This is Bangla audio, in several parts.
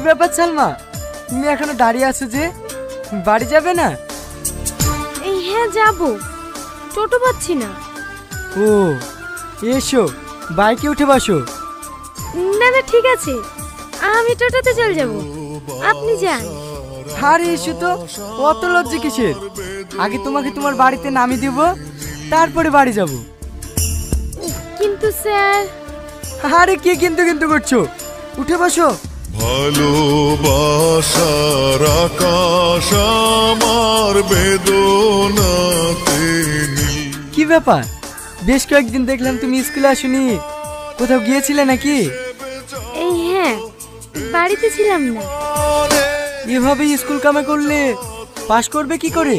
ব্যাপার সালমা, তুমি এখনো দাঁড়িয়ে আছো যে? বাড়ি যাবে না? এই হ্যাঁ যাবো, টোটো পাচ্ছি না। ও এসো, বাইকে উঠে বসো। না না ঠিক আছে, আমি টোটোতে চলে যাব, আপনি যান। আরে এসো তো, অত লজ্জা কিসের? আগে তোমাকে তোমার বাড়িতে নামিয়ে দেব, তারপরে বাড়ি যাব। কিন্তু স্যার। আরে কে কিন্তু কিন্তু করছো? উঠে বসো। ভালোবাসার আকাশ আমার বেদনাতে নীল। কি ব্যাপার, বেশ কয়েকদিন দেখলাম তুমি স্কুলে আসোনি, কোথাও গিয়েছিলে নাকি? এই হ্যাঁ, বাড়িতে ছিলাম না। এভাবে স্কুল কামে করলে পাশ করবে কি করে?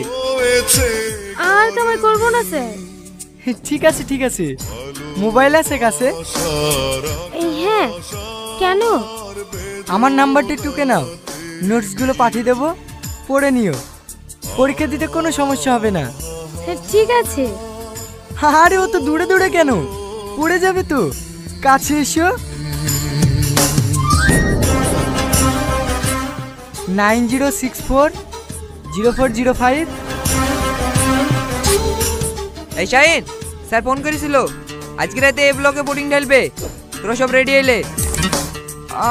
আর কামাই করবো না স্যার। ঠিক আছে ঠিক আছে, মোবাইল আছে কাছে? এই হ্যাঁ, কেন? আমার নাম্বারটা টুকে নাও, নোটসগুলো পাঠিয়ে দেবো, পড়ে নিও, পরীক্ষা দিতে কোনো সমস্যা হবে না। ঠিক আছে। আরে ও তো দূরে দূরে কেন, পড়ে যাবে তো, কাছে এসো। 90640405। এই শাহিন, স্যার ফোন করেছিল, আজকে রাতে এই ব্লকে বোর্ডিং ঢালবে, তোরা সব রেডি এলে।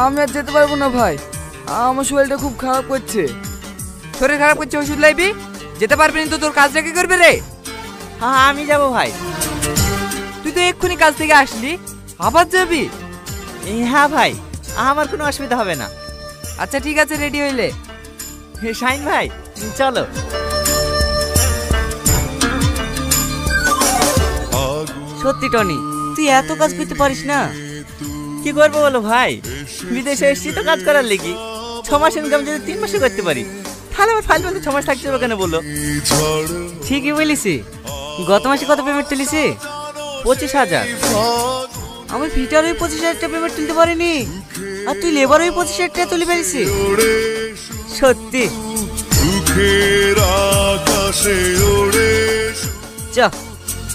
আমি আর যেতে পারবো না ভাই, আমার শরীরটা খুব খারাপ করছে। শরীর খারাপ করছে, ওষুধ লাইবি, যেতে পারবি না তো তোর কাজটা কি করবে রে? হ্যাঁ আমি যাবো ভাই। তুই তো এক্ষুনি কাজ থেকে আসলি, আবার যাবি? হ্যাঁ ভাই, আমার কোনো অসুবিধা হবে না। আচ্ছা ঠিক আছে, রেডি হইলে। শাহিন ভাই চলো। সত্যি টনি, তুই এত কাজ করতে পারিস না? কি করবো বলো ভাই, বিদেশে এসেছি তো কাজ করার লেগে। 6 মাস ইনকাম যদি 3 মাসে করতে পারি, তাহলে আমার ফাইল বলতে 6 মাস থাকতে হবে কেন বলো? ঠিকই বলিস। গত মাসে কত পেমেন্ট তুলিস? 25,000। আমি ফিটার ওই 25,000 টাকা পেমেন্ট তুলতে পারিনি, আর তুই লেবার ওই 25,000 টাকা তুলে পারিস? সত্যি? দুঃখের আকাশে ওড়ে চ।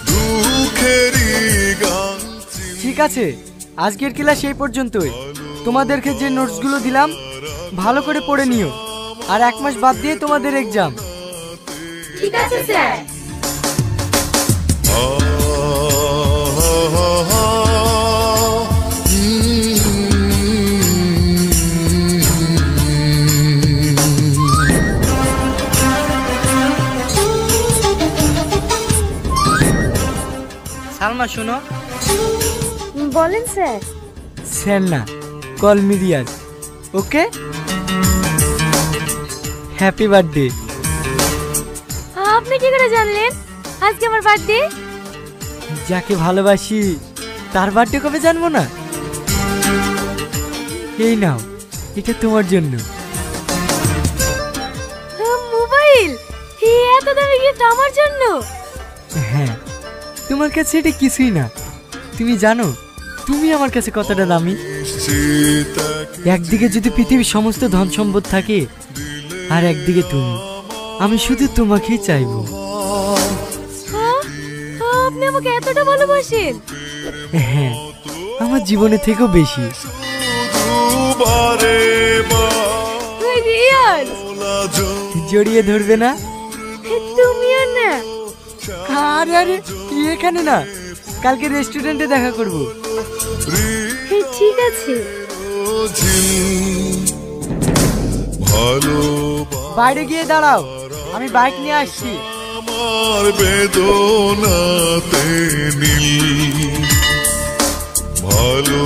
দুঃখেরই গান। ঠিক আছে, আজকের ক্লাস এই পর্যন্তই। তোমাদেরকে যে নোটসগুলো দিলাম ভালো করে পড়ে নিও, আর 1 মাস বাদ দিয়ে তোমাদের এক্সাম। ঠিক আছে স্যার। সালমা শোনো। বলেন স্যার। স্যার না, কল মি রিয়াজ। ওকে, হ্যাপি বার্থডে। আপনি কি করে জানলেন আজকে আমার বার্থডে? যাকে ভালোবাসি তার বার্থডে কবে জানবো না? এই নাও, এটা তোমার জন্য। মোবাইল? এত দামি গিফট আমার জন্য? হ্যাঁ, তোমার কাছে এটা কিছুই না। তুমি জানো তুমি আমার কাছে কতটা দামি? একদিকে যদি পৃথিবীর সমস্ত ধন সম্পদ থাকে, আর একদিকে তুমি, আমি শুধু তোমাকেই চাইবো। আপনি আমাকে এতটা ভালোবাসেন? হ্যাঁ, আমার জীবনে থেকেও বেশি। জড়িয়ে ধরবে না? তুমিও না? আরে আরে, এখানে না, কালকে রেস্টুরেন্টে দেখা করব। ঠিক আছে। বাইরে গিয়ে দাঁড়াও, আমি বাইক নিয়ে আসছি। আমার বেদনাতে নীল। ভালো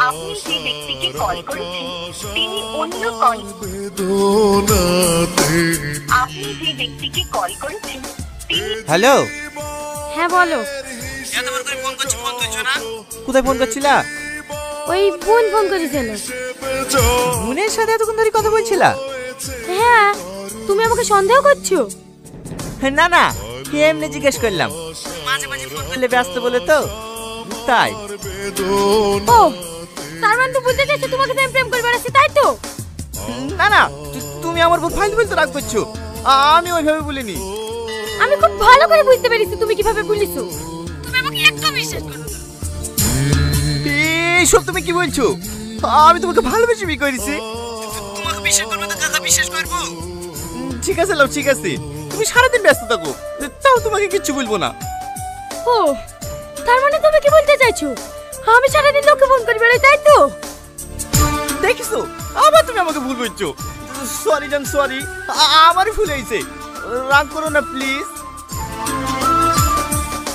আপনি যে ব্যক্তিকে কল করেছেন তিনি অন্য কল। বেদনাতে আপনি যে ব্যক্তিকে কল করেছেন তিনি। হ্যালো। হ্যাঁ বলো। কোথায় ফোন করছিলা? ওই বোন ফোন করেছিল। বোনের সাথে এতক্ষণ ধরে কথা বলছিলা? হ্যাঁ, তুমি আমাকে সন্দেহ করছো? না না, এমনি জিজ্ঞেস করলাম, মাঝে মাঝে ফোন করলে ব্যস্ত বলে তো তাই। ও, তার মানে তো বুঝতে চাইছো তোমাকে তো আমি প্রেম করে বেড়াচ্ছি, তাই তো? না না, তুমি আমার উপর ফাইল বলতে রাগ করছো, আমি ওইভাবে বলিনি। আমি খুব ভালো করে বুঝতে পেরেছি তুমি কিভাবে বলিছো। তুমি আমাকে একদম বিশ্বাস করো না। এইসব তুমি কি বলছো? আমি তোমাকে ভালোবেসে বিয়ে করেছি, বিশ্বাস করবে না কাকা, বিশ্বাস করবো। ঠিক আছে লাও, ঠিক আছে, তুমি সারাদিন ব্যস্ত থাকো, তাও তোমাকে কিচ্ছু বলবো না। ও, তার মানে তুমি কি বলতে চাইছো আমি সারাদিন লোককে ফোন করি বেড়াই, তাই তো? দেখিছো আবার তুমি আমাকে ভুল বলছো। সরি জান, সরি, আমারই ভুল হয়েছে, রাগ করো না প্লিজ।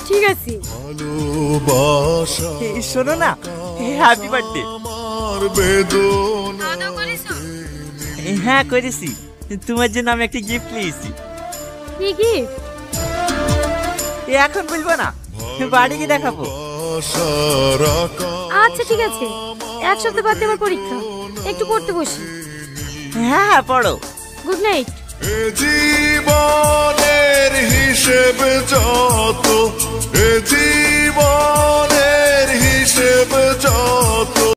ঠিক আছে, ভালোবাসা শোনো না, হ্যাপি বার্থডে। আমার বেদনা খাওয়া দাওয়া করেছো? হ্যাঁ করেছি, তোমার জন্য আমি একটা গিফট নিয়েছি। কি গিফট? এখন বলবো না, বাড়ি গিয়ে দেখাবো। আশার আকাশ আচ্ছা ঠিক আছে, এক সপ্তাহ বাদে আমার পরীক্ষা, একটু পড়তে বসি। হ্যাঁ হ্যাঁ পড়ো। Good night. এ জীবনের হিসেব যত, এ জীবনের হিসেব